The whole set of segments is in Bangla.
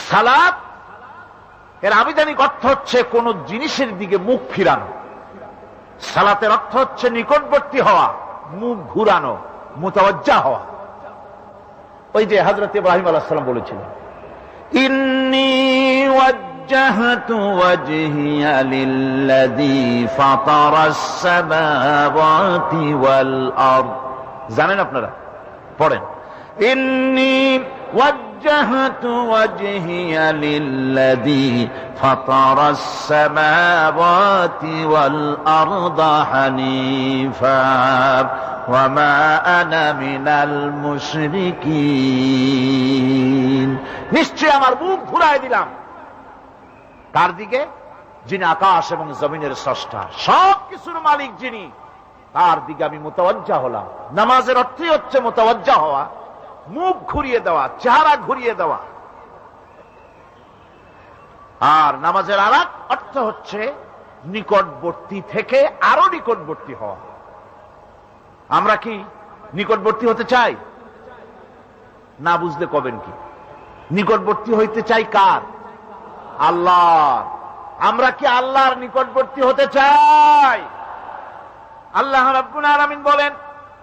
সালাত এর আবিধানিক অর্থ হচ্ছে কোন জিনিসের দিকে মুখ ফিরানো। সালাতের অর্থ হচ্ছে নিকটবর্তী হওয়া, মুখ ঘুরানো, মুতাওয়াজ্জা হওয়া। ওই যে হযরত ইব্রাহিম আলাইহিস সালাম বলেছিলেন, ইন্নী ওয়াজ্জাহতু ওয়াজহিয়া লিল্লাযী ফাতারাস সামাওয়াতি ওয়াল আরদ। জানেন আপনারা? পড়েন, ইন্নী ওয়াজ্জাহতু ওয়াজহিয়া লিল্লাযী ফাতারাস সামাওয়াতি ওয়াল আরদ হানিফা ওয়া মা আনা মিনাল মুশরিকিন। নিশ্চয় আমার মুখ ঘুরায় দিলাম কার দিকে? যিনি আকাশ এবং জমিনের স্রষ্টা, সব কিছুর মালিক যিনি, তার দিকে আমি মুতাওয়াজ্জা হলাম। নামাজের অর্থই হচ্ছে মুতাওয়াজ্জা হওয়া, মুখ ঘুরিয়ে দেওয়া, চেহারা ঘুরিয়ে দেওয়া। আর নামাজের আরেক অর্থ হচ্ছে নিকটবর্তী থেকে আরো নিকটবর্তী হওয়া। আমরা কি নিকটবর্তী হতে চাই? না বুঝলে কবেন কি? নিকটবর্তী হইতে চাই কার? আল্লাহ। আমরা কি আল্লাহর নিকটবর্তী হতে চাই? আল্লাহ রাব্বুল আলামিন বলেন,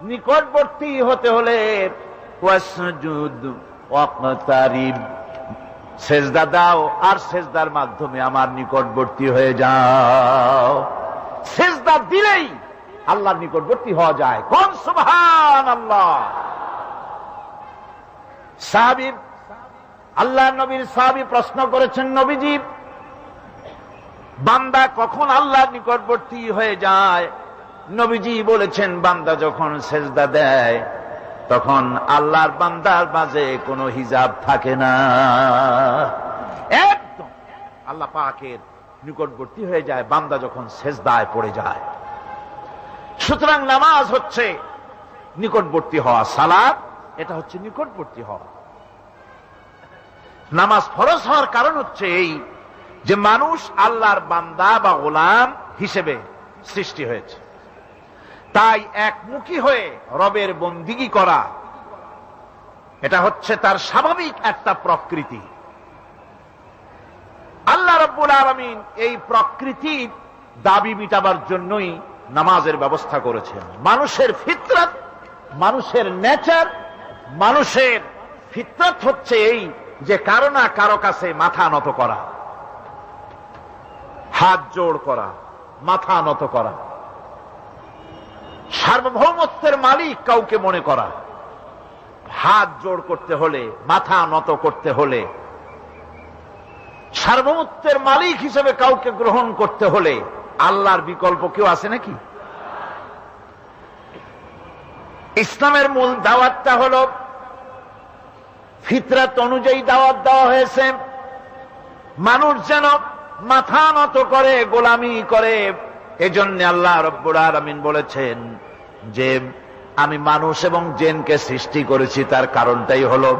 নিকটবর্তী হতে হলে ওয়াসজুদ ওয়াকতারিব, সেজদা দাও আর সেজদার মাধ্যমে আমার নিকটবর্তী হয়ে যাও। সেজদা দিলেই আল্লাহর নিকটবর্তী হওয়া যায়। কোন সুবহানাল্লাহ। সাহাবী, আল্লাহ নবীর সাহাবী প্রশ্ন করেছেন, নবীজি, বান্দা কখন আল্লাহর নিকটবর্তী হয়ে যায়? নবীজি বলেছেন, বান্দা যখন সেজদা দেয় তখন আল্লাহর বান্দার মাঝে কোনো হিজাব থাকে না, একদম আল্লাহ পাকের নিকটবর্তী হয়ে যায় বান্দা যখন সেজদায় পড়ে যায়। সুতরাং নামাজ হচ্ছে নিকটবর্তী হওয়া, সালাত এটা হচ্ছে নিকটবর্তী হওয়া। নামাজ ফরজ হওয়ার কারণ হচ্ছে এই যে মানুষ আল্লাহর বান্দা বা গোলাম হিসেবে সৃষ্টি হয়েছে, তাই একমুখী হয়ে রবের বন্দিগি করা এটা হচ্ছে তার স্বাভাবিক একটা প্রকৃতি। আল্লাহ রাব্বুল আলামিন এই প্রকৃতির দাবি মিটাবার জন্যই নামাজের ব্যবস্থা করেছেন। মানুষের ফিতরত, মানুষের নেচার, মানুষের ফিতরত হচ্ছে এই যে কারো না কারো কাছে মাথা নত করা, হাত জোড় করা, মাথা নত করা, সার্বভৌমত্বের মালিক কাউকে মনে করা। হাত জোড় করতে হলে, মাথা নত করতে হলে, সার্বভৌমত্বের মালিক হিসেবে কাউকে গ্রহণ করতে হলে আল্লাহর বিকল্প কেউ আছে নাকি? ইসলামের মূল দাওয়াতটা হল ফিতরাত অনুযায়ী দাওয়াত দেওয়া হয়েছে, মানুষ যেন মাথা নত করে, গোলামি করে। এজন্য আল্লাহ রাব্বুল আলামিন বলেছেন যে আমি মানুষ এবং জিনকে সৃষ্টি করেছি, তার কারণটাই হলো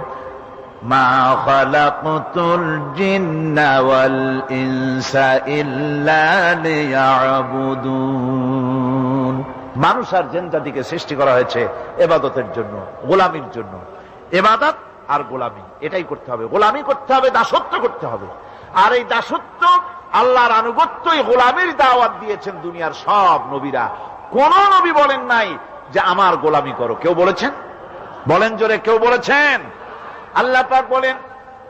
মা খালাকতুল জিন্না ওয়াল ইনসা ইল্লা লিয়াবুদুন। মানুষ আর জিন জাতিকে সৃষ্টি করা হয়েছে ইবাদতের জন্য, গোলামির জন্য। ইবাদত আর গোলামি এটাই করতে হবে, গোলামি করতে হবে, দাসত্ব করতে হবে। আর এই দাসত্ব, আল্লাহর আনুগত্যই গোলামির দাওয়াত দিয়েছেন দুনিয়ার সব নবীরা। কোন নবী বলেন নাই যে আমার গোলামি করো। কেউ বলেছেন? বলেন জোরে, কেউ বলেছেন? আল্লাহ পাক বলেন,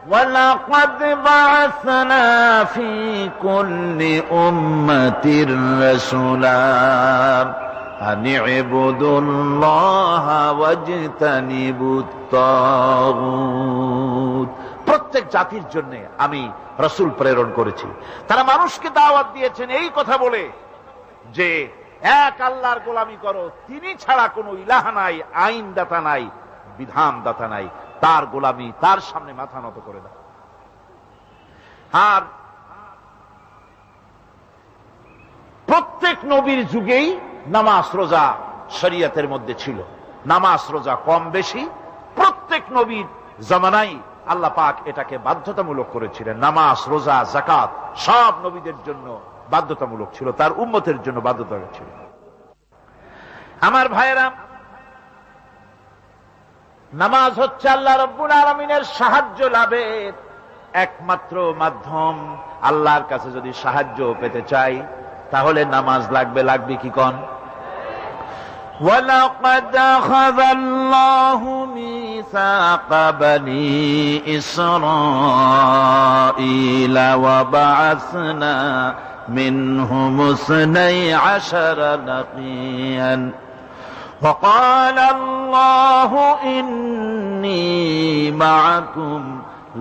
ওয়ালাকাদ বা'আসনা ফি কুল্লি উম্মাতির রাসূলা আন ইবুদুল্লাহা ওয়াজতানিবুত তাগুত। প্রত্যেক জাতির জন্য আমি রাসূল প্রেরণ করেছি, তারা মানুষকে দাওয়াত দিয়েছেন এই কথা বলে যে এক আল্লাহর গোলামি করো, তিনি ছাড়া কোনো ইলাহ নাই, আইন দাতা নাই, বিধান দাতা নাই, তার গোলামি, তার সামনে মাথা নত করে দাও। আর প্রত্যেক নবীর যুগেই নামাজ রোজা শরীয়তের মধ্যে ছিল। নামাজ রোজা কম বেশি প্রত্যেক নবীর জামানায় আল্লাহ পাক এটাকে বাধ্যতামূলক করেছিলেন। নামাজ, রোজা, যাকাত সব নবীদের জন্য বাধ্যতামূলক ছিল, তার উম্মতের জন্য বাধ্যতামূলক ছিল। আমার ভাইয়েরা, নামাজ হচ্ছে আল্লাহ রাব্বুল আলামিনের সাহায্য লাভের একমাত্র মাধ্যম। আল্লাহর কাছে যদি সাহায্য পেতে চাই তাহলে নামাজ লাগবে। লাগবে কি কোন? وَلَقَدْ أَخَذَ اللَّهُ مِيثَاقَ بَنِي إِسْرَائِيلَ وَبَعَثْنَا مِنْهُمُ 12 نَقِيًّا وَقَالَ اللَّهُ إِنِّي مَعَكُمْ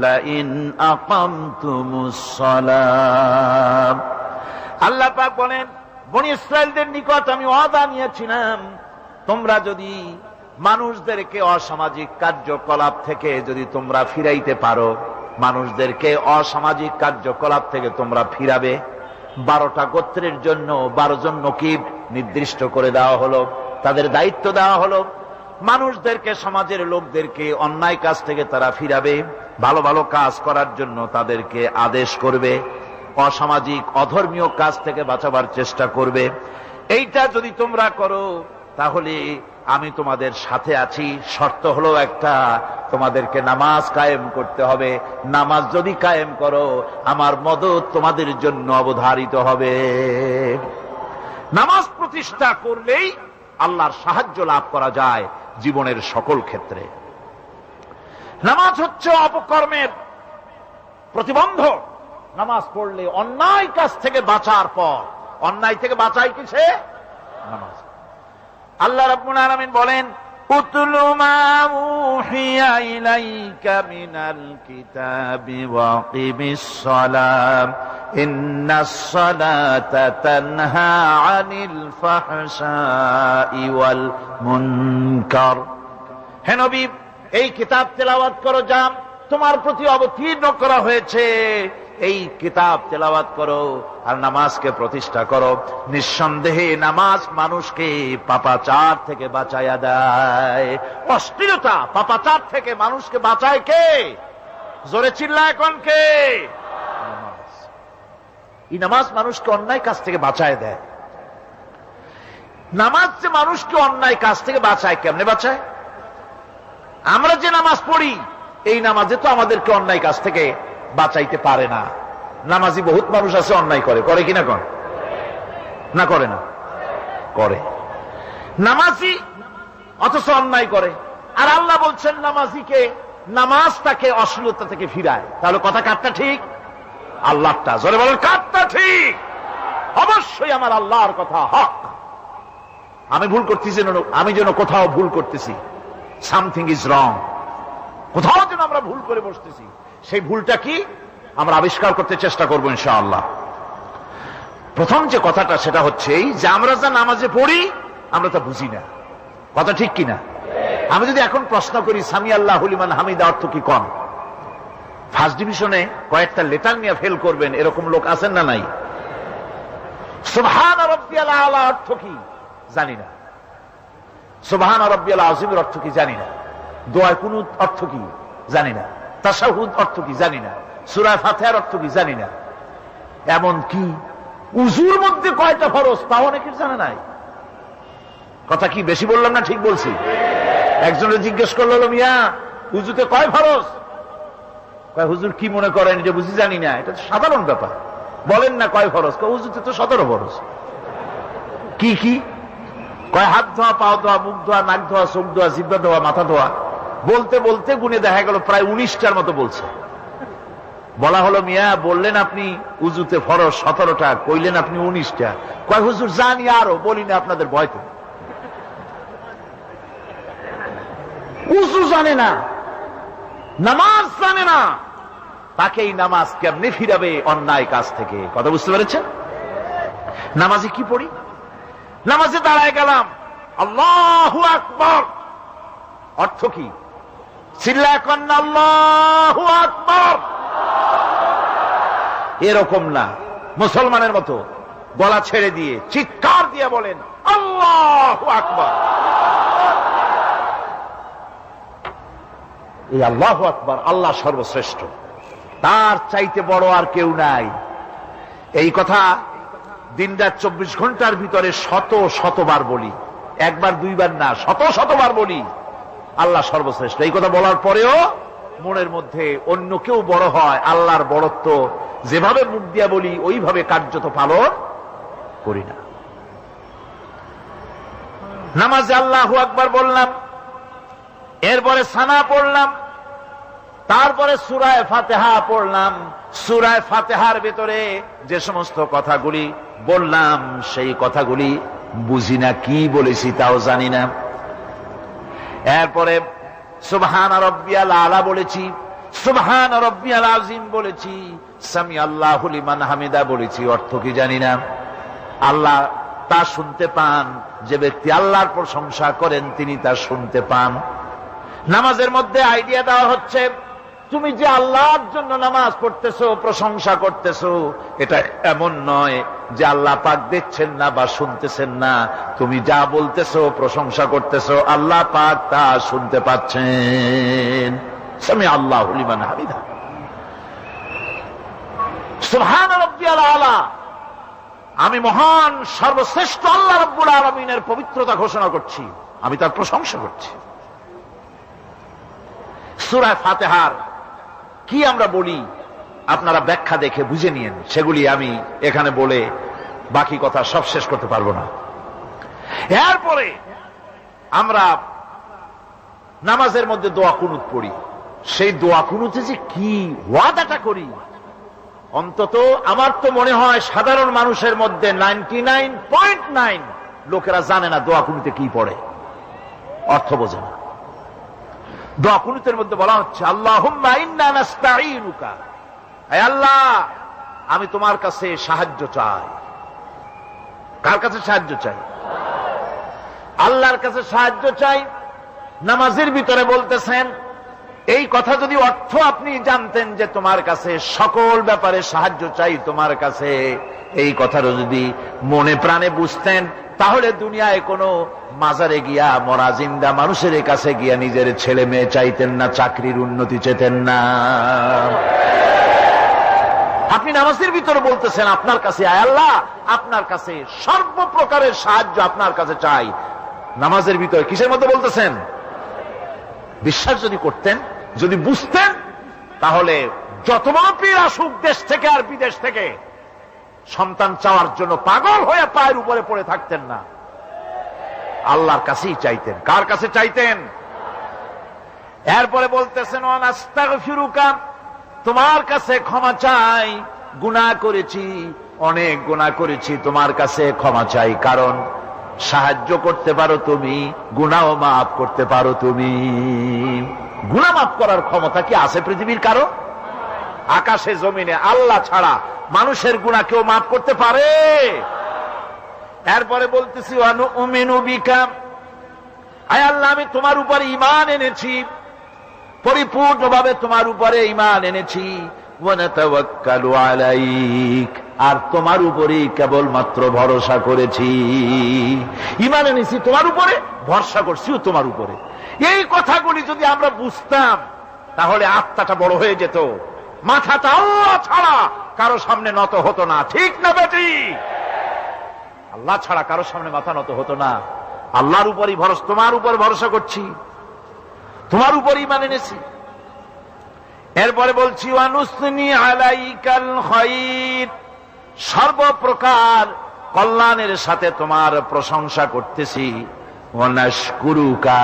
لَئِنْ أَقَمْتُمُ الصَّلَاةَ। আল্লাহ পাক বলেন, বনি ইসরায়েলদের নিকট আমি ওয়াদা নিয়েছিলাম, তোমরা যদি মানুষদেরকে অসামাজিক কার্যকলাপ থেকে যদি তোমরা ফিরাইতে পারো, মানুষদেরকে অসামাজিক কার্যকলাপ থেকে তোমরা ফিরাবে। 12টা গোত্রের জন্য 12 জন নকিব নির্দিষ্ট করে দেওয়া হলো, তাদের দায়িত্ব দেওয়া হলো। মানুষদেরকে, সমাজের লোকদেরকে অন্যায় কাজ থেকে তারা ফিরাবে, ভালো ভালো কাজ করার জন্য তাদেরকে আদেশ করবে, অসামাজিক অধর্মীয় কাজ থেকে বাঁচাবার চেষ্টা করবে। এইটা যদি তোমরা করো তাহলে আমি তোমাদের সাথে আছি। শর্ত হলো একটা, তোমাদেরকে নামাজ কায়েম করতে হবে। নামাজ যদি কায়েম করো আমার মদদ তোমাদের জন্য অবধারিত হবে। নামাজ প্রতিষ্ঠা করলেই আল্লাহর সাহায্য লাভ করা যায় জীবনের সকল ক্ষেত্রে। নামাজ হচ্ছে অপকর্মের প্রতিবন্ধক। নামাজ পড়লে অন্যায় কাজ থেকে বাঁচার পর, অন্যায় থেকে বাঁচায় কিসে? নামাজ। আল্লাহ রাব্বুল আলামিন বলেন, উতলু মা উহিয়া ইলাইকা মিনাল কিতাবি ওয়া আকিমিস সালাম ইন্নাস সালাতা তানহা আনিল ফাহশাই ওয়াল মুনকার। হে নবী, এই কিতাব তেলাওয়াত করো যা তোমার প্রতি অবতীর্ণ করা হয়েছে, এই কিতাব তেলাওয়াত করো আর নামাজকে প্রতিষ্ঠা করো। নিঃসন্দেহে নামাজ মানুষকে পাপাচার থেকে বাঁচায়া দেয়। অশ্লীলতা, পাপাচার থেকে মানুষকে বাঁচায় কে? জোরে চিল্লা এখন কে? নামাজ। এই নামাজ মানুষকে অন্যায় কাজ থেকে বাঁচায় দেয়। নামাজ যে মানুষকে অন্যায় কাজ থেকে বাঁচায়, কেমনে বাঁচায়? আমরা যে নামাজ পড়ি এই নামাজে তো আমাদেরকে অন্যায় কাজ থেকে বাঁচাইতে পারে না। নামাজি বহুত মানুষ আছে অন্যায় করে, করে কিনা? কর না, করে না? করে। নামাজি অথচ অন্যায় করে। আর আল্লাহ বলছেন নামাজিকে, নামাজ তাকে অশ্লীলতা থেকে ফিরায়। তাহলে কথা কারটা ঠিক? আল্লাহটা। জোরে বলেন, কারটা ঠিক? অবশ্যই আমার আল্লাহর কথা হক। আমি ভুল করতেছি, আমি যেন কোথাও ভুল করতেছি, সামথিং ইজ রং, কোথাও যেন আমরা ভুল করে বসতেছি, সেই ভুলটা কি আমরা আবিষ্কার করতে চেষ্টা করবো ইনশাআল্লাহ। প্রথম যে কথাটা সেটা হচ্ছে এই যে আমরা যা নামাজে পড়ি আমরা তা বুঝি না। কথা ঠিক কিনা? আমি যদি এখন প্রশ্ন করি সামি আল্লাহু লিমান হামিদা অর্থ কি কোন, ফার্স্ট ডিভিশনে কয়েকটা লেটার নিয়ে ফেল করবেন এরকম লোক আছেন না নাই? সুবহান রাব্বিয়াল আলা অর্থ কি জানি না, সুবহান রাব্বিয়াল আযীমের অর্থ কি জানি না, দোয়া কুনুত অর্থ কি জানি না, তাশাহুদ অর্থ কি জানি না, সূরা ফাতিহার অর্থ কি জানি না। এমন কি উযুর মধ্যে কয়টা ফরজ তাও অনেকের জানা নাই। কথা কি বেশি বললাম না ঠিক বলছি? একজনের জিজ্ঞেস করলো, মিয়া উযুতে কয় ফরজ? কয় হুজুর কি মনে করেন এটা বুঝি জানি না, এটা তো সাধারণ ব্যাপার, বলেন না কয় ফরজ? কয় উযুতে তো 17 ফরজ। কি কি? কয় হাত ধোয়া, পাও ধোয়া, মুখ ধোয়া, নাক ধোয়া, চোখ ধোয়া, জিহ্বা ধোয়া, মাথা ধোয়া। বলতে বলতে গুনে দেখা গেল প্রায় 19টার মতো বলছে। বলা হলো, মিয়া বললেন আপনি উযুতে ফরজ 17টা, কইলেন আপনি 19টা। কয় হুজুর জানি আরো, বলি না আপনাদের ভয়তে। উযু জানে না, নামাজ জানে না, তাকে এই নামাজ কেমনে ফিরাবে অন্যায় কাজ থেকে? কথা বুঝতে পেরেছেন? নামাজে কি পড়ি? নামাজে দাঁড়ায় গেলাম, আল্লাহু আকবার অর্থ কি? চিল্লায় কন্যা আল্লাহু আকবার। এরকম না, মুসলমানের মতো গলা ছেড়ে দিয়ে চিৎকার দিয়ে বলেন আল্লাহু আকবার। এই আল্লাহু আকবার, আল্লাহ সর্বশ্রেষ্ঠ, তার চাইতে বড় আর কেউ নাই। এই কথা দিনরাত 24 ঘন্টার ভিতরে শত শতবার বলি, একবার দুইবার না, শত শতবার বলি আল্লাহ সর্বশ্রেষ্ঠ। এই কথা বলার পরেও মনের মধ্যে অন্য কেউ বড় হয়, আল্লাহর বড়ত্ব যেভাবে মুখ দিয়া বলি ওইভাবে কার্যত পালন করি না। নামাজে আল্লাহু আকবার বললাম, এরপরে সানা পড়লাম, তারপরে সূরা ফাতিহা পড়লাম। সূরা ফাতিহার ভিতরে যে সমস্ত কথাগুলি বললাম সেই কথাগুলি বুঝি না, কি বলেছি তাও জানি না। এরপরে সুবহান রাব্বিয়াল আলা বলেছি, সুবহান রাব্বিয়াল আযীম বলেছি, সামি আল্লাহু লিমান হামিদা বলেছি, অর্থ কি জানি না। আল্লাহ তা শুনতে পান, যে ব্যক্তি আল্লাহর প্রশংসা করেন তিনি তা শুনতে পান। নামাজের মধ্যে আইডিয়া দেওয়া হচ্ছে, তুমি যে আল্লাহর জন্য নামাজ পড়তেছো, প্রশংসা করতেছো, এটা এমন নয় যে আল্লাহ পাক দেখছেন না বা শুনতেছেন না। তুমি যা বলতেছো, প্রশংসা করতেছো, আল্লাহ পাক তা শুনতে পাচ্ছেন। সামি আল্লাহু লিমান হামিদা, সুবহান রাব্বিয়াল আলা। আমি মহান সর্বশ্রেষ্ঠ আল্লাহ রাব্বুল আলামিনের পবিত্রতা ঘোষণা করছি, আমি তার প্রশংসা করছি। সূরা ফাতিহার কি আমরা বলি আপনারা ব্যাখ্যা দেখে বুঝে নিয়েন, সেগুলি আমি এখানে বলে বাকি কথা সব শেষ করতে পারবো না। এরপরে আমরা নামাজের মধ্যে দোয়া কুনুত পড়ি। সেই দোয়া কুনুতে যে কি ওয়াদাটা করি, অন্তত আমার তো মনে হয় সাধারণ মানুষের মধ্যে 99.9 লোকেরা জানে না দোয়া কুনুতে কি পড়ে, অর্থ বোঝে না। দোয়া কুনুতের মধ্যে বলা হচ্ছে, আল্লাহুম্মা ইন্না নাস্তাঈনুকা, হে আল্লাহ আমি তোমার কাছে সাহায্য চাই। কার কাছে সাহায্য চাই? আল্লাহর কাছে সাহায্য চাই। নামাজের ভিতরে বলতেছেন, এই কথা যদি অর্থ আপনি জানতেন যে তোমার কাছে সকল ব্যাপারে সাহায্য চাই তোমার কাছে, এই কথাটা যদি মনে প্রাণে বুঝতেন, তাহলে দুনিয়ায় কোনো মাজারে গিয়া মরা জিন্দা মানুষের কাছে গিয়া নিজের ছেলে মেয়ে চাইতেন না, চাকরির উন্নতি চেতেন না। আপনি নামাজের ভিতরে বলতেছেন আপনার কাছে, আয় আল্লাহ আপনার কাছে সর্বপ্রকারের সাহায্য আপনার কাছে চাই। নামাজের ভিতরে কিসের মধ্যে বলতেছেন? বিশ্বাস যদি করতেন, যদি বুঝতেন, তাহলে যত বড় পীর আসুক দেশ থেকে আর বিদেশ থেকে, সন্তান চাওয়ার জন্য পাগল হয়ে পায়ের উপরে পড়ে থাকতেন না, আল্লাহর কাছেই চাইতেন। কার কাছে চাইতেন? এরপরে বলতেছেন, আস্তাগফিরুকা, তোমার কাছে ক্ষমা চাই, গুনাহ করেছি, অনেক গুনাহ করেছি, তোমার কাছে ক্ষমা চাই, কারণ সাহায্য করতে পারো তুমি, গুনাহ মাফ করতে পারো তুমি। গুনাহ মাফ করার ক্ষমতা কি আছে পৃথিবীর কারো? আকাশে জমিনে আল্লাহ ছাড়া মানুষের গুনাহ কেউ মাফ করতে পারে? এরপরে বলতেছি, অনুমিনু বিকা, আয় আল্লাহ আমি তোমার উপরে ঈমান এনেছি, পরিপূর্ণভাবে তোমার উপরে ঈমান এনেছি, ওয়া নাতাওয়াক্কালু আলাইক, আর তোমার উপরেই কেবলমাত্র ভরসা করেছি। ঈমান এনেছি তোমার উপরে, ভরসা করছিও তোমার উপরে। এই কথাগুলি যদি আমরা বুঝতাম, তাহলে আত্মাটা বড় হয়ে যেত, মাথাটা আল্লাহ ছাড়া কারো সামনে নত হতো না। ঠিক না বেটি? আল্লাহ ছাড়া কারো সামনে মাথা নত হতো না। আল্লাহর উপরই ভরসা, তোমার উপর ভরসা করছি, তোমার উপর ঈমান এনেছি। এরপরে বলছি, ওয়ানুসনি আলাইকাল খায়র, সর্বপ্রকার কল্যাণের সাথে তোমার প্রশংসা করতেছি। ওয়ানাশকুরুকা,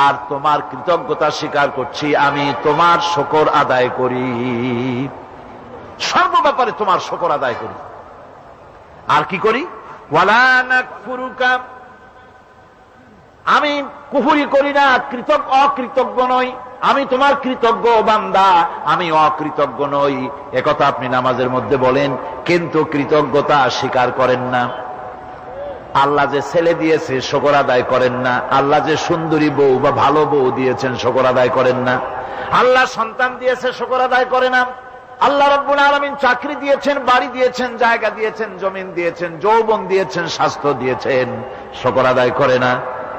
আর তোমার কৃতজ্ঞতা স্বীকার করছি, আমি তোমার শুকর আদায় করি, সর্ব ব্যাপারে তোমার শুকর আদায় করি। আর কি করি? ওয়ালা নাকফুরুকা, আমি কুফরি করি না, অকৃতজ্ঞ নই, আমি তোমার কৃতজ্ঞ বান্দা, আমি অকৃতজ্ঞ নই। একথা আপনি নামাজের মধ্যে বলেন, কিন্তু কৃতজ্ঞতা স্বীকার করেন না। আল্লাহ যে ছেলে দিয়েছে শুকর আদায় করেন না, আল্লাহ যে সুন্দরী বউ বা ভালো বউ দিয়েছেন শুকর আদায় করেন না, আল্লাহ সন্তান দিয়েছে শুকর আদায় করে না, আল্লাহ রাব্বুল আলামিন চাকরি দিয়েছেন, বাড়ি দিয়েছেন, জায়গা দিয়েছেন, জমিন দিয়েছেন, যৌবন দিয়েছেন, স্বাস্থ্য দিয়েছেন, শুকর আদায় করে না।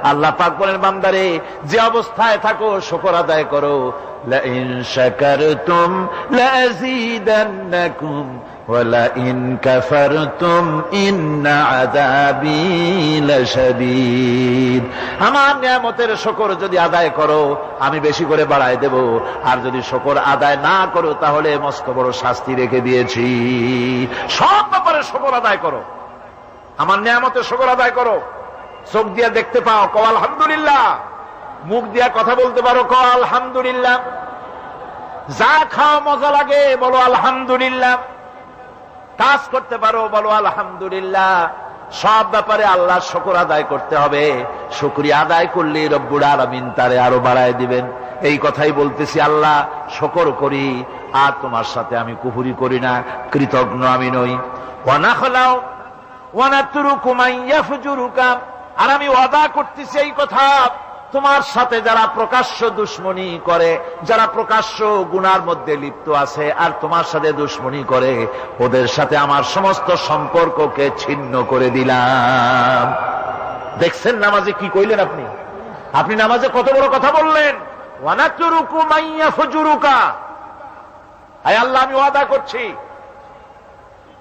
আল্লাহ পাক বলেন, বান্দারে যে অবস্থায় থাকো শুকর আদায় করো। লা ইন শাকারতুম লাযীদান্নাকুম ওয়া লা ইন কাফারতুম ইন্না আযাবী লাশাদীদ। আমার নিয়ামতের শুকর যদি আদায় করো আমি বেশি করে বাড়ায় দেব, আর যদি শুকর আদায় না করো তাহলে মস্ত বড় শাস্তি রেখে দিয়েছি। সব ব্যাপারে শুকর আদায় করো, আমার নিয়ামতের শুকর আদায় করো। চোখ দিয়া দেখতে পাও, কও আলহামদুলিল্লাহ। মুখ দিয়া কথা বলতে পারো, কও আলহামদুলিল্লাহ। যা খাও মজা লাগে বলো আলহামদুলিল্লাহ। কাজ করতে পারো বলো আলহামদুলিল্লাহ। সব ব্যাপারে আল্লাহর শুকর আদায় করতে হবে। শুকরিয়া আদায় করলে রব্বুল আলামিন তারে আরো বাড়ায় দিবেন। এই কথাই বলতেছি, আল্লাহ শুকর করি আর তোমার সাথে আমি কুফরি করি না, কৃতজ্ঞ আমি নই। ওয়া নাখলাউ ওয়া নাতরুকু মান ইয়াফজুরুকা, আর আমি ওয়াদা করতেছি এই কথা, তোমার সাথে যারা প্রকাশ্য দুশমনি করে, যারা প্রকাশ্য গুনার মধ্যে লিপ্ত আছে আর তোমার সাথে দুশমনি করে, ওদের সাথে আমার সমস্ত সম্পর্ককে ছিন্ন করে দিলাম। দেখছেন নামাজে কি কইলেন আপনি? আপনি নামাজে কত বড় কথা বললেন, ওয়া নাতরুকু মান ইয়াফজুরুকা। আয় আল্লাহ, আমি ওয়াদা করছি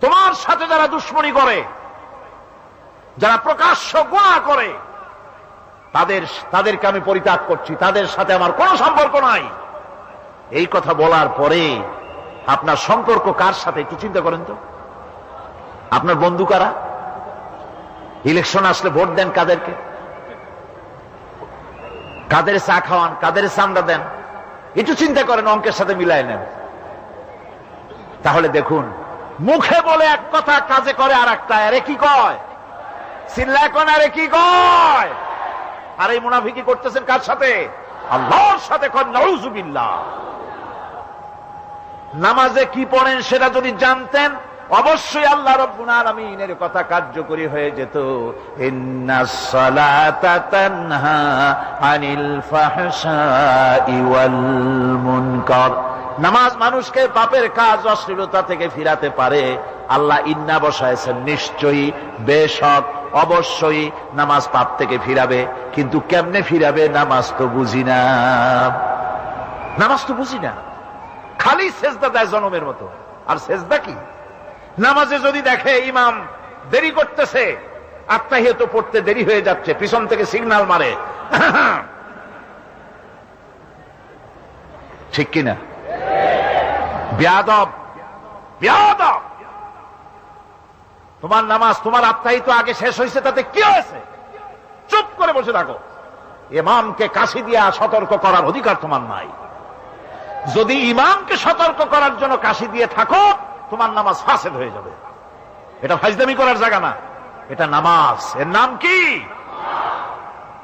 তোমার সাথে যারা দুশমনি করে, যারা প্রকাশ্য গুনাহ করে, তাদেরকে আমি পরিত্যাগ করছি, তাদের সাথে আমার কোনো সম্পর্ক নাই। এই কথা বলার পরে আপনার সম্পর্ক কার সাথে একটু চিন্তা করেন তো। আপনার বন্ধু কারা? ইলেকশন আসলে ভোট দেন কাদেরকে? কাদের চা খাওয়ান, কাদের চান্দা দেন? একটু চিন্তা করেন, অঙ্কের সাথে মিলাই নেন। তাহলে দেখুন, মুখে বলে এক কথা, কাজে করে আর একটা। আরে কি কয়? চিল্লায় কোন, আরে কি কয়? আর এই মুনাফিকি করতেছেন কার সাথে? আল্লাহর সাথে। কোন নাউযুবিল্লাহ। নামাজে কি পড়েন সেটা যদি জানতেন, অবশ্যই আল্লাহ রাব্বুল আলামিনের কথা কার্যকরী হয়ে যেত। ইন্নাস সালাতা তানহা আনিল ফাহশাই ওয়াল মুনকার। নামাজ মানুষকে পাপের কাজ, অশ্লীলতা থেকে ফিরাতে পারে। আল্লাহ ইন্না বসায়ছেন, নিশ্চয়ই, বেশক, অবশ্যই নামাজ পাপ থেকে ফিরাবে। কিন্তু কেমনে ফিরাবে নামাজ তো বুঝি না। নামাজ তো বুঝি না, খালি সেজদা দেয় জনমের মতো। আর সেজদা কি? নামাজে যদি দেখে ইমাম দেরি করতেছে, আত্তাহিয়াত পড়তে দেরি হয়ে যাচ্ছে, পিছন থেকে সিগন্যাল মারে, ঠিক কিনা? বেয়াদব, বেয়াদব। তোমার নামাজ, তোমার আত্তাহিয়াত আগে শেষ হয়েছে, তাতে কি হয়েছে? চুপ করে বসে থাকো। ইমামকে কাশি দিয়া সতর্ক করার অধিকার তোমার নাই। যদি ইমামকে সতর্ক করার জন্য কাশি দিয়ে থাকো, তোমার নামাজ ফাসেদ হয়ে যাবে। এটা ফাজলামি করার জায়গা না, এটা নামাজ। এর নাম কি?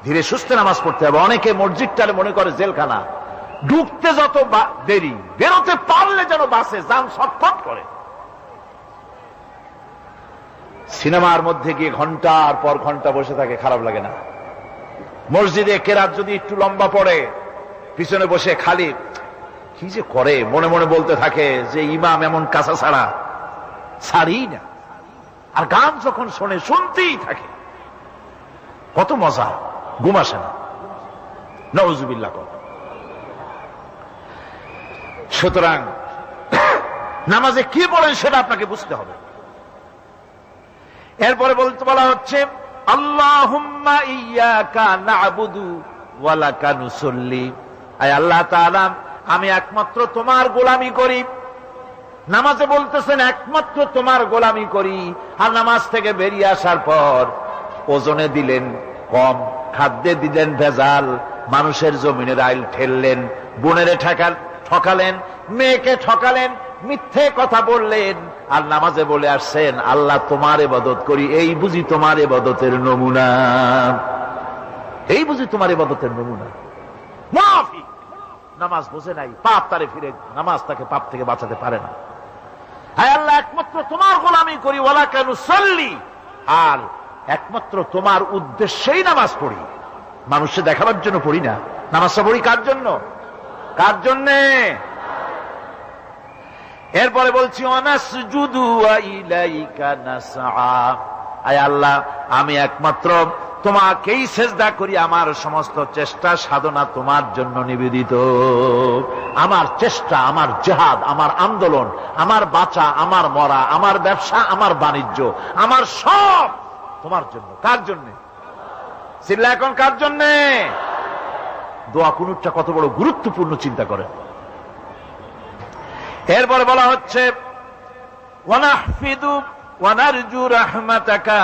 ধীরে সুস্থে নামাজ পড়তে হবে। অনেকে মসজিদটারে মনে করে জেলখানা। ঢুকতে যত দেরি, বেরোতে পারলে যেন বাসে যান ছটফট করে। সিনেমার মধ্যে গিয়ে ঘন্টার পর ঘন্টা বসে থাকে, খারাপ লাগে না? মসজিদে কেরাত যদি একটু লম্বা পড়ে, পিছনে বসে খালি কি যে করে, মনে মনে বলতে থাকে যে ইমাম এমন কাঁচা ছাড়া ছাড়ি না। আর গান যখন শোনে, শুনতেই থাকে, কত মজা, ঘুম আসে না। নাউযুবিল্লাহ। সুতরাং নামাজে কি পড়েন সেটা আপনাকে বুঝতে হবে। এরপরে বলতে বলা হচ্ছে, আল্লাহুম্মা ইয়্যাকা না'বুদু ওয়া লাকা নুসাল্লি। আয় আল্লাহ তাআলা, আমি একমাত্র তোমার গোলামি করি। নামাজে বলতেছেন একমাত্র তোমার গোলামি করি। আর নামাজ থেকে বেরিয়ে আসার পর ওজনে দিলেন কম, খাদ্যে দিলেন ভেজাল, মানুষের জমিনের আইল ঠেললেন, বোনেরে ঠকালেন, মেয়েকে ঠকালেন, মিথ্যে কথা বললেন, আর নামাজে বলে আসছেন আল্লাহ তোমার ইবাদত করি। এই বুঝি তোমার ইবাদতের নমুনা? এই বুঝি তোমার ইবাদতের নমুনা? মুনাফিক। নামাজ বোঝে নাই, পাপ তারে ফিরে, নামাজ তাকে পাপ থেকে বাঁচাতে পারে না। হায় আল্লাহ, একমাত্র তোমার গোলামি করি, ওয়া লাকা নুসাল্লি, আর একমাত্র তোমার উদ্দেশ্যেই নামাজ পড়ি। মানুষকে দেখাবার জন্য পড়ি না। নামাজটা পড়ি কার জন্য? কার জন্যে? এরপরে বলছি, ওয়ানাসজুদু ওয়া ইলাইকা নাসআ। আয় আল্লাহ, আমি একমাত্র তোমাকেই সেজদা করি, আমার সমস্ত চেষ্টা সাধনা তোমার জন্য নিবেদিত। আমার চেষ্টা, আমার জিহাদ, আমার আন্দোলন, আমার বাঁচা, আমার মরা, আমার ব্যবসা, আমার বাণিজ্য, আমার সব তোমার জন্য। কার জন্য? চিল্লা এখন কার জন্য? দোয়া কুনুতটা কত বড় গুরুত্বপূর্ণ চিন্তা করেন। এরপরে বলা হচ্ছে ওয়ানাহফিদু ওয়ানারজু রাহমাতাকা,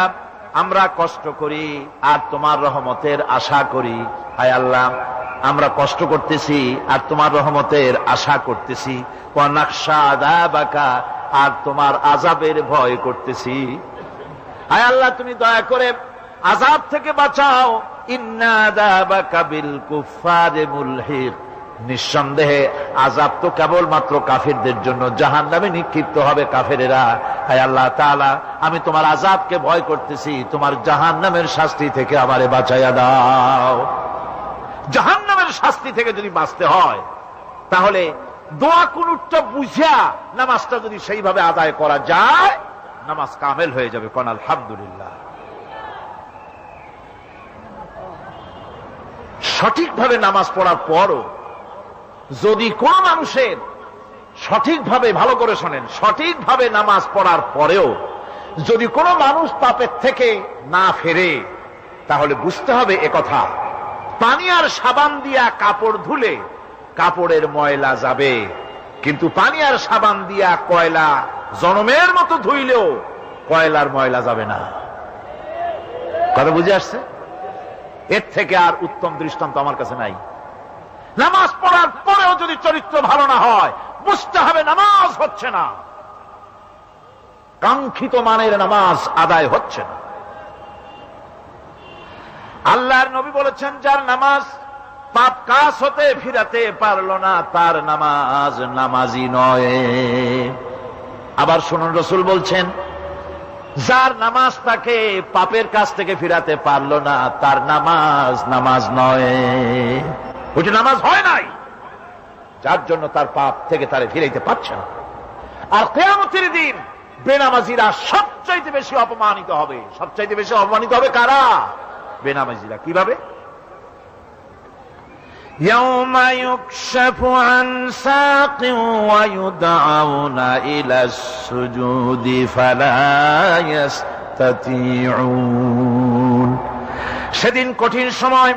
আমরা কষ্ট করি আর তোমার রহমতের আশা করি। হায় আল্লাহ, আমরা কষ্ট করতেছি আর তোমার রহমতের আশা করতেছি। ওয়া নাখশা আযাবাকা, আর তোমার আযাবের ভয় করতেছি। হায় আল্লাহ, তুমি দয়া করে আযাব থেকে বাঁচাও। ইন্না আযাবাকা বিল কুফফারি মুলহিক, নিঃসন্দেহে আযাব তো কেবলমাত্র কাফেরদের জন্য, জাহান্নামে নিক্ষিপ্ত হবে কাফেরেরা। হায় আল্লাহ তাআলা, আমি তোমার আযাবকে ভয় করতেছি, তোমার জাহান্নামের শাস্তি থেকে আমারে বাঁচাইয়া দাও। জাহান্নামের শাস্তি থেকে যদি বাঁচতে হয়, তাহলে দোয়া কুনুতটা বুঝা নামাজটা যদি সেইভাবে আদায় করা যায়, নামাজ কামেল হয়ে যাবে। কোন আলহামদুলিল্লাহ। সঠিকভাবে নামাজ পড়ার পরও যদি কোন মানুষের সঠিকভাবে, ভালো করে শোনেন, সঠিকভাবে নামাজ পড়ার পরেও যদি কোন মানুষ পাপের থেকে না ফেরে, তাহলে বুঝতে হবে একথা, পানি আর সাবান দিয়া কাপড় ধুলে কাপড়ের ময়লা যাবে, কিন্তু পানি আর সাবান দিয়া কয়লা জনমের মতো ধুইলেও কয়লার ময়লা যাবে না। কথা বুঝে আসছে? এর থেকে আর উত্তম দৃষ্টান্ত আমার কাছে নাই। নামাজ পড়ার পরেও যদি চরিত্র ভালো না হয়, বুঝতে হবে নামাজ হচ্ছে না, কাঙ্ক্ষিত মানের নামাজ আদায় হচ্ছে না। আল্লাহর নবী বলেছেন, যার নামাজ পাপ কাজ হতে ফিরাতে পারল না, তার নামাজ নামাজি নয়। আবার শুনুন, রাসূল বলছেন, যার নামাজ তাকে পাপের কাছ থেকে ফিরাতে পারল না, তার নামাজ নামাজ নয়। ওইটা নামাজ হয় নাই, যার জন্য তার পাপ থেকে তারে ফিরাইতে পারছে না। আর কিয়ামতের দিন বেনামাজিরা সবচাইতে বেশি অপমানিত হবে। সবচাইতে বেশি অপমানিত হবে কারা? বেনামাজিরা। কিভাবে? ইয়াউমা ইউকশাফু আন সাকিন ওয়া ইউদআউনা ইলাস সুজুদি ফালা ইস্তাতিউন। সেদিন কঠিন সময়,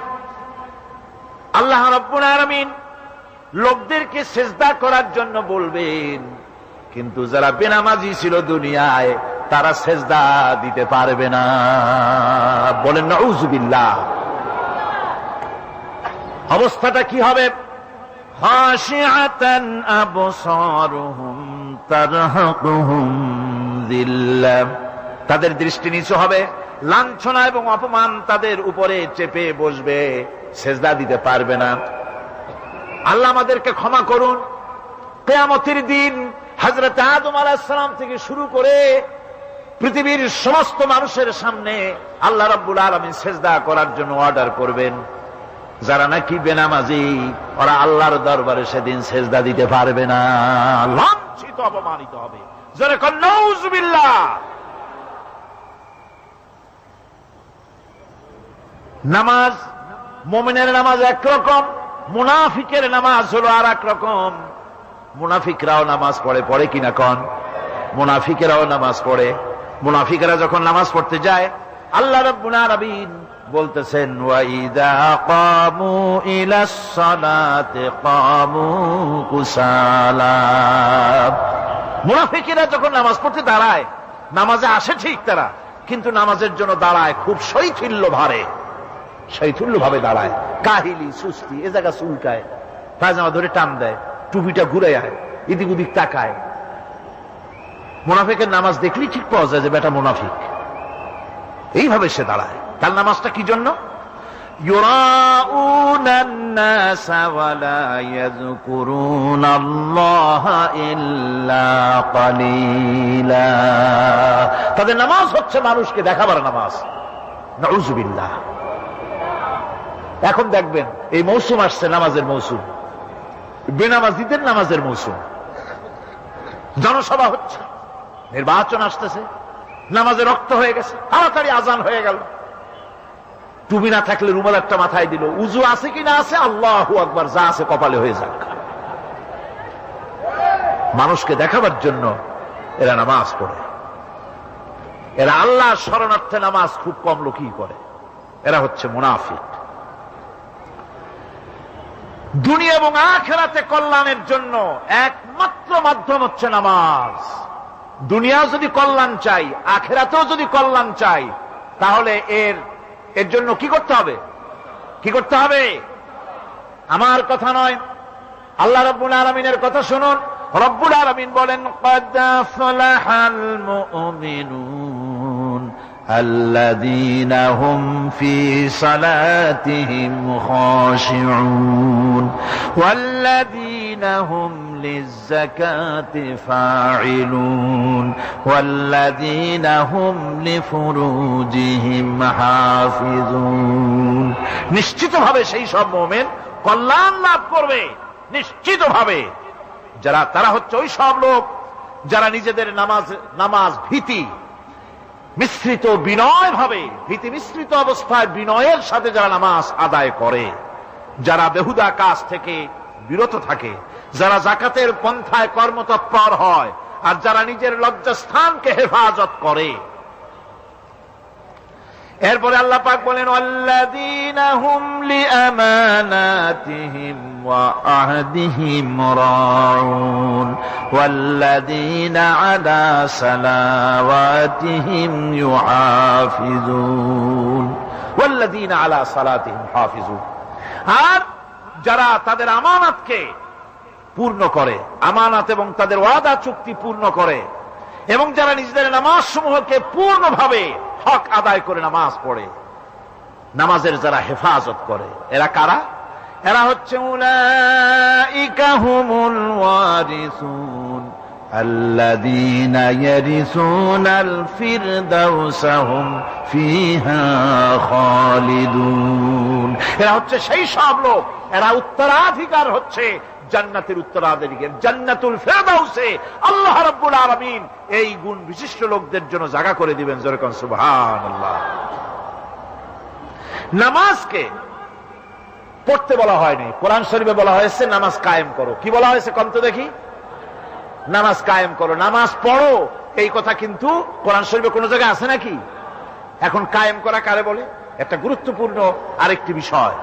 আল্লাহ রাব্বুল আলামিন লোকদেরকে সিজদা করার জন্য বলবেন, কিন্তু যারা বেনামাজি ছিল দুনিয়ায়, তারা সিজদা দিতে পারবে না। বলেন নাউযুবিল্লাহ। অবস্থাটা কি হবে? খাশিআতান আবসারুহুম তারহাকুহুম যিল্লাহ, তাদের দৃষ্টি নিচু হবে, লাঞ্ছনা এবং অপমান তাদের উপরে চেপে বসবে, সিজদা দিতে পারবে না। আল্লাহ আমাদেরকে ক্ষমা করুন। কিয়ামতের দিন হযরত আদম আলাইহিস সালাম থেকে শুরু করে পৃথিবীর সমস্ত মানুষের সামনে আল্লাহ রাব্বুল আলামিন সিজদা করার জন্য অর্ডার করবেন। যারা নাকি বেনামাজি, ওরা আল্লাহর দরবারে সেদিন সিজদা দিতে পারবে না, লাঞ্ছিত অপমানিত হবে। যারা কোন নাউযুবিল্লাহ। নামাজ, মুমিনের নামাজ একরকম, মুনাফিকের নামাজ হলো আর এক রকম। মুনাফিকরাও নামাজ পড়ে, পড়ে কিনা কন? মুনাফিকেরাও নামাজ পড়ে। মুনাফিকেরা যখন নামাজ পড়তে যায়, আল্লাহ রাব্বুল আলামিন বলতেছেন, ওয়া ইযা কামু ইলাস সালাতি কামু কুসালা। মুনাফিকেরা যখন নামাজ পড়তে দাঁড়ায়, নামাজে আসে ঠিক তারা, কিন্তু নামাজের জন্য দাঁড়ায় খুব শৈথিল্য ভারে, শৈথিল্য ভাবে দাঁড়ায়, কাহিলি, সুস্তি, এ জায়গা চুলকায়, পায়জামা ধরে টান দেয়, টুপিটা ঘুরে আয়, এদিক ওদিক তাকায়। মুনাফিকের নামাজ দেখলেই ঠিক পাওয়া যায় যে বেটা মুনাফিক। এইভাবে সে দাঁড়ায়। তার নামাজটা কি জন্য? ইউরাউনান নাসা ওয়া লা ইয়াযকুরুনাল্লাহা ইল্লা কালিলা। তাদের নামাজ হচ্ছে মানুষকে দেখাবার নামাজ। নাউযুবিল্লাহ। এখন দেখবেন এই মৌসুম আসছে, নামাজের মৌসুম, বেনামাজিদের নামাজের মৌসুম। জনসভা হচ্ছে, নির্বাচন আসতেছে, নামাজে রক্ত হয়ে গেছে, তাড়াতাড়ি আজান হয়ে গেল, টুপি না থাকলে রুমাল একটা মাথায় দিল, উজু আছে কি না আছে, আল্লাহু আকবার, যা আছে কপালে হয়ে যাক। মানুষকে দেখাবার জন্য এরা নামাজ পড়ে। এরা আল্লাহ শরণার্থে নামাজ খুব কম লোকই করে। এরা হচ্ছে মুনাফিক। দুনিয়া এবং আখিরাতে কল্যাণের জন্য একমাত্র মাধ্যম হচ্ছে নামাজ। দুনিয়াও যদি কল্যাণ চাই, আখিরাতেও যদি কল্যাণ চাই, তাহলে এর জন্য কি করতে হবে? কি করতে হবে? আমার কথা নয়, আল্লাহ রাব্বুল আলামিনের কথা শুনুন। রব্বুল আলামিন বলেন, ক্বাদ আফলাহাল মুমিনুন আল্লাযীনা হুম ফি সালাতিহিম খাশিউন ওয়াল্লাযীনা হুম লিয-যাকাতি ফাঈলুন ওয়াল্লাযীনা হুম লিফুরুজিহিম হাফিজুন। নিশ্চিতভাবে সেই সব মুমিন কল্যাণ লাভ করবে, নিশ্চিতভাবে। তারা হচ্ছে ওই সব লোক যারা নিজেদের নামাজ ভীতি মিশ্রিত বিনয় ভাবে, ভীতি মিশ্রিত অবস্থায় বিনয়ের সাথে যারা নামাজ আদায় করে, যারা বেহুদা কাজ থেকে বিরত থাকে, যারা যাকাতের পন্থায় কর্মতৎপর হয়, আর যারা নিজের লজ্জাস্থানকে হেফাজত করে। এরপরে আল্লাহ পাক বলেন, ওয়াল্লাযীনা হুম লিআমানাতিহিম ওয়া আহদিহিম রাউন ওয়াল্লাযীনা আলা সালাওয়াতিহিম ইউহাফিজুন ওয়াল্লাযীনা আলা সালাতিহিম হাফিজুন। আর যারা তাদের আমানাতকে পূর্ণ করে, আমানাত এবং তাদের ওয়াদা চুক্তি পূর্ণ করে, এবং যারা নিজেদের নামাজ সমূহকে পূর্ণভাবে হক আদায় করে নামাজ পড়ে, নামাজের যারা হেফাজত করে, এরা কারা? এরা হচ্ছে উলাইকা হুমুল ওয়ারিসুন আল্লাযীনা ইয়ারিসুনাল ফিরদাউসা হুম ফিহা খালিদুন। এরা হচ্ছে সেই সব লোক, এরা উত্তরাধিকার হচ্ছে জান্নাতের উত্তরাধিকার, জান্নাতুল ফিরদাউসে আল্লাহ রাব্বুল আলামিন এই গুণ বিশিষ্ট লোকদের জন্য জায়গা করে দিবেন। জোরে কোন সুবহানাল্লাহ। নামাজকে পড়তে বলা হয়নি, কোরআন শরীফে বলা হয়েছে নামাজ কায়েম করো। কি বলা হয়েছে কম তো দেখি? নামাজ কায়েম করো, নামাজ পড়ো। এই কথা কিন্তু কোরআন শরীফে কোন জায়গায় আছে নাকি? এখন কায়েম করা কারে বলে? একটা গুরুত্বপূর্ণ আরেকটি বিষয়।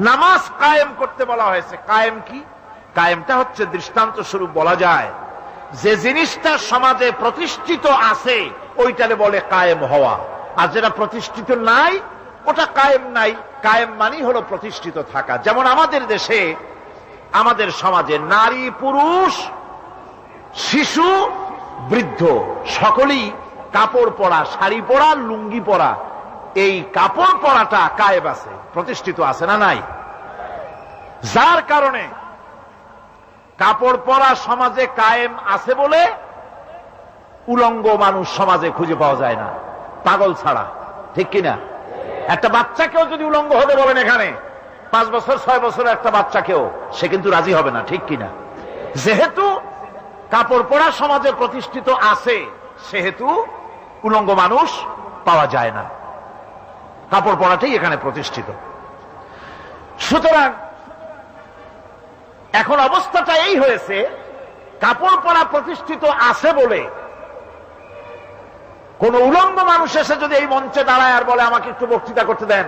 নামাজ কায়েম করতে বলা হয়েছে। কায়েম কি? কায়েমটা হচ্ছে দৃষ্টান্ত স্বরূপ বলা যায় যে জিনিসটা সমাজে প্রতিষ্ঠিত আছে ওইটারে বলে কায়েম হওয়া, আর যেটা প্রতিষ্ঠিত নাই ওটা কায়েম নাই। কায়েম মানে হলো প্রতিষ্ঠিত থাকা। যেমন আমাদের দেশে, আমাদের সমাজে নারী পুরুষ শিশু বৃদ্ধ সকলেই কাপড় পরা, শাড়ি পরা, লুঙ্গি পরা, এই কাপড় পরাটা কায়েম আছে, প্রতিষ্ঠিত আছে না নাই? যার কারণে কাপড় পরা সমাজে কায়েম আছে বলে উলঙ্গ মানুষ সমাজে খুঁজে পাওয়া যায় না, পাগল ছাড়া। ঠিক কিনা? একটা বাচ্চাকেও যদি উলঙ্গ হতে বলেন এখানে, 5 বছর 6 বছরের একটা বাচ্চাকেও, সে কিন্তু রাজি হবে না। ঠিক কিনা? যেহেতু কাপড় পরা সমাজে প্রতিষ্ঠিত আছে, সেহেতু উলঙ্গ মানুষ পাওয়া যায় না, কাপড় পরাটাই এখানে প্রতিষ্ঠিত। সুতরাং এখন অবস্থাটা এই হয়েছে, কাপড় পরা প্রতিষ্ঠিত আছে বলে কোন উলঙ্গ মানুষ এসে যদি এই মঞ্চে দাঁড়ায় আর বলে আমাকে একটু বক্তৃতা করতে দেন,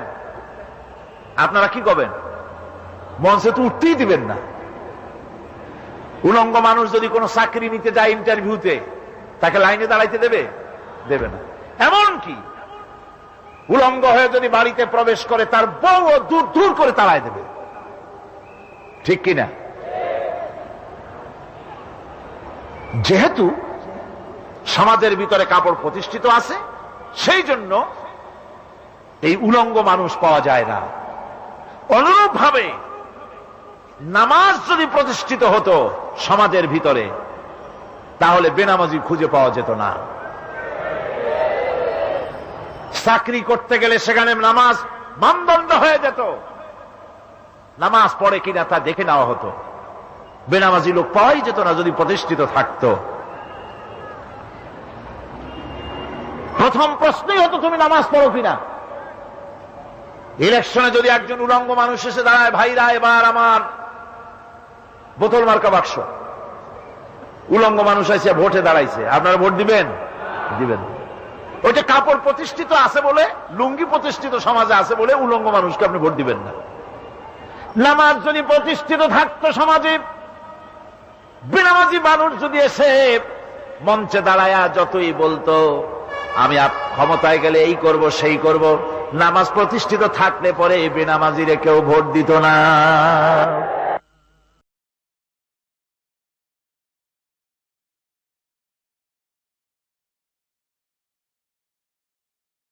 আপনারা কি করবেন? মঞ্চে তো উঠতেই দিবেন না। উলঙ্গ মানুষ যদি কোনো চাকরি নিতে যায় ইন্টারভিউতে, তাকে লাইনে দাঁড়াইতে দেবে? দেবে না। এমনকি উলঙ্গ হয়ে যদি বাড়িতে প্রবেশ করে, তার বউ দূর দূর করে তাড়ায় দেবে। ঠিক কিনা? যেহেতু সমাজের ভিতরে কাপড় প্রতিষ্ঠিত আছে, সেই জন্য এই উলঙ্গ মানুষ পাওয়া যায় না। অনুরূপভাবে নামাজ যদি প্রতিষ্ঠিত হতো সমাজের ভিতরে, তাহলে বেনামাজি খুঁজে পাওয়া যেত না। চাকরি করতে গেলে সেখানে নামাজ মানদণ্ড হয়ে যেত, নামাজ পড়ে কিনা তা দেখে নেওয়া হতো। বেনামাজি লোক পাওয়াই যেত না যদি প্রতিষ্ঠিত থাকতো। প্রথম প্রশ্নই হতো তুমি নামাজ পড়ো কিনা। ইলেকশনে যদি একজন উলঙ্গ মানুষ এসে দাঁড়ায়, ভাইরা এবার আমার বোতল মার্কা বাক্স, উলঙ্গ মানুষ এসে ভোটে দাঁড়াইছে, আপনারা ভোট দিবেন? দিবেন। ওইটা কাপড় প্রতিষ্ঠিত আছে বলে, লুঙ্গি প্রতিষ্ঠিত সমাজে আছে বলে উলঙ্গ মানুষকে আপনি ভোট দিবেন না। নামাজ যদি প্রতিষ্ঠিত থাকতো সমাজে, বেনামাজি মানুষ যদি এসে মঞ্চে দাঁড়ায়া যতই বলতো আমি ক্ষমতায় গেলে এই করব সেই করব, নামাজ প্রতিষ্ঠিত থাকলে পরে বেনামাজিরে কেউ ভোট দিত না।